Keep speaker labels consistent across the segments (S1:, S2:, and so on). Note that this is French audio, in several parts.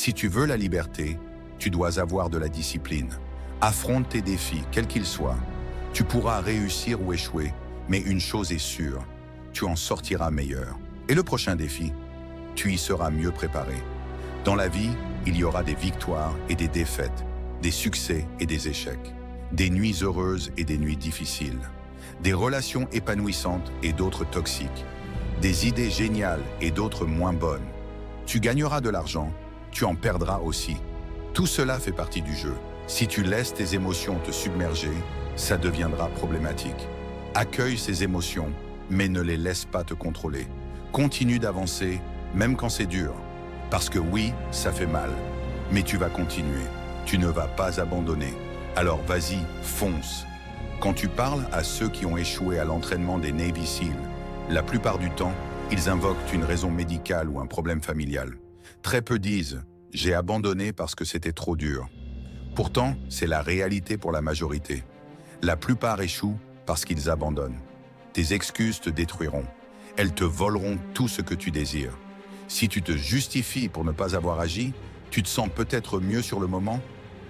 S1: Si tu veux la liberté, tu dois avoir de la discipline. Affronte tes défis, quels qu'ils soient. Tu pourras réussir ou échouer, mais une chose est sûre, tu en sortiras meilleur. Et le prochain défi, tu y seras mieux préparé. Dans la vie, il y aura des victoires et des défaites, des succès et des échecs, des nuits heureuses et des nuits difficiles, des relations épanouissantes et d'autres toxiques, des idées géniales et d'autres moins bonnes. Tu gagneras de l'argent, tu en perdras aussi. Tout cela fait partie du jeu. Si tu laisses tes émotions te submerger, ça deviendra problématique. Accueille ces émotions, mais ne les laisse pas te contrôler. Continue d'avancer, même quand c'est dur. Parce que oui, ça fait mal, mais tu vas continuer. Tu ne vas pas abandonner. Alors vas-y, fonce. Quand tu parles à ceux qui ont échoué à l'entraînement des Navy SEAL, la plupart du temps, ils invoquent une raison médicale ou un problème familial. Très peu disent « j'ai abandonné parce que c'était trop dur ». Pourtant, c'est la réalité pour la majorité. La plupart échouent parce qu'ils abandonnent. Tes excuses te détruiront. Elles te voleront tout ce que tu désires. Si tu te justifies pour ne pas avoir agi, tu te sens peut-être mieux sur le moment,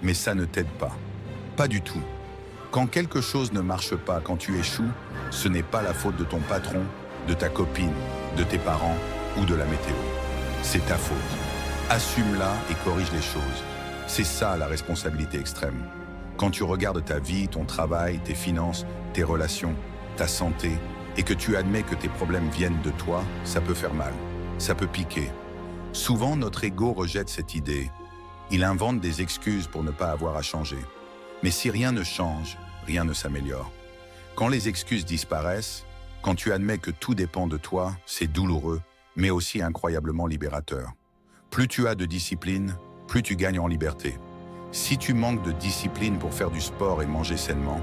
S1: mais ça ne t'aide pas. Pas du tout. Quand quelque chose ne marche pas, quand tu échoues, ce n'est pas la faute de ton patron, de ta copine, de tes parents ou de la météo. C'est ta faute. Assume-la et corrige les choses. C'est ça la responsabilité extrême. Quand tu regardes ta vie, ton travail, tes finances, tes relations, ta santé, et que tu admets que tes problèmes viennent de toi, ça peut faire mal. Ça peut piquer. Souvent, notre ego rejette cette idée. Il invente des excuses pour ne pas avoir à changer. Mais si rien ne change, rien ne s'améliore. Quand les excuses disparaissent, quand tu admets que tout dépend de toi, c'est douloureux, mais aussi incroyablement libérateur. Plus tu as de discipline, plus tu gagnes en liberté. Si tu manques de discipline pour faire du sport et manger sainement,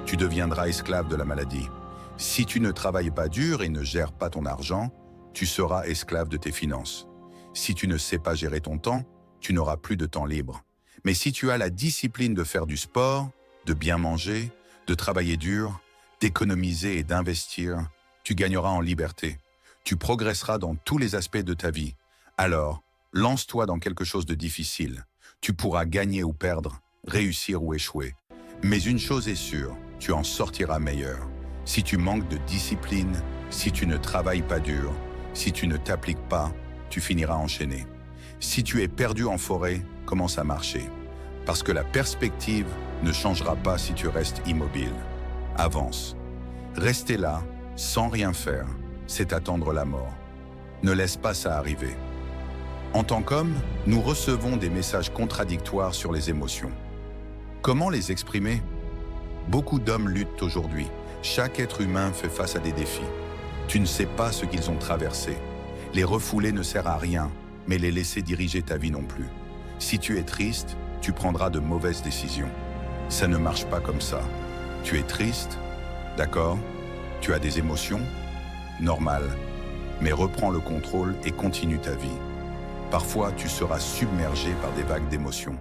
S1: tu deviendras esclave de la maladie. Si tu ne travailles pas dur et ne gères pas ton argent, tu seras esclave de tes finances. Si tu ne sais pas gérer ton temps, tu n'auras plus de temps libre. Mais si tu as la discipline de faire du sport, de bien manger, de travailler dur, d'économiser et d'investir, tu gagneras en liberté. Tu progresseras dans tous les aspects de ta vie. Alors, lance-toi dans quelque chose de difficile. Tu pourras gagner ou perdre, réussir ou échouer. Mais une chose est sûre, tu en sortiras meilleur. Si tu manques de discipline, si tu ne travailles pas dur, si tu ne t'appliques pas, tu finiras enchaîné. Si tu es perdu en forêt, commence à marcher. Parce que la perspective ne changera pas si tu restes immobile. Avance. Rester là, sans rien faire, c'est attendre la mort. Ne laisse pas ça arriver. En tant qu'homme, nous recevons des messages contradictoires sur les émotions. Comment les exprimer? Beaucoup d'hommes luttent aujourd'hui. Chaque être humain fait face à des défis. Tu ne sais pas ce qu'ils ont traversé. Les refouler ne sert à rien, mais les laisser diriger ta vie non plus. Si tu es triste, tu prendras de mauvaises décisions. Ça ne marche pas comme ça. Tu es triste, d'accord? Tu as des émotions? Normal. Mais reprends le contrôle et continue ta vie. Parfois, tu seras submergé par des vagues d'émotions.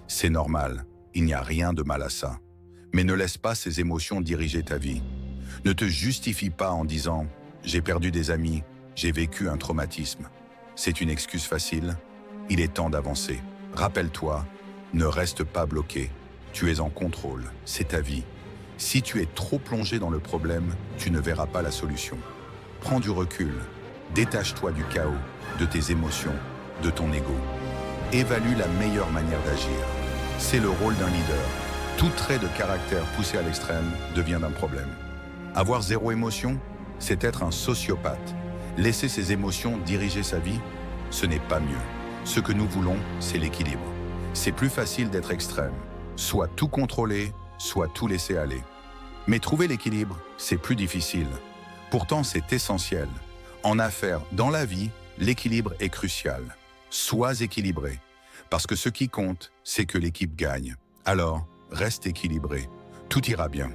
S1: C'est normal, il n'y a rien de mal à ça. Mais ne laisse pas ces émotions diriger ta vie. Ne te justifie pas en disant « j'ai perdu des amis, j'ai vécu un traumatisme ». C'est une excuse facile. Il est temps d'avancer. Rappelle-toi, ne reste pas bloqué. Tu es en contrôle, c'est ta vie. Si tu es trop plongé dans le problème, tu ne verras pas la solution. Prends du recul, détache-toi du chaos, de tes émotions, de ton ego. Évalue la meilleure manière d'agir. C'est le rôle d'un leader. Tout trait de caractère poussé à l'extrême devient un problème. Avoir zéro émotion, c'est être un sociopathe. Laisser ses émotions diriger sa vie, ce n'est pas mieux. Ce que nous voulons, c'est l'équilibre. C'est plus facile d'être extrême. Soit tout contrôler, soit tout laisser aller. Mais trouver l'équilibre, c'est plus difficile. Pourtant, c'est essentiel. En affaires, dans la vie, l'équilibre est crucial. Sois équilibré. Parce que ce qui compte, c'est que l'équipe gagne. Alors, reste équilibré. Tout ira bien.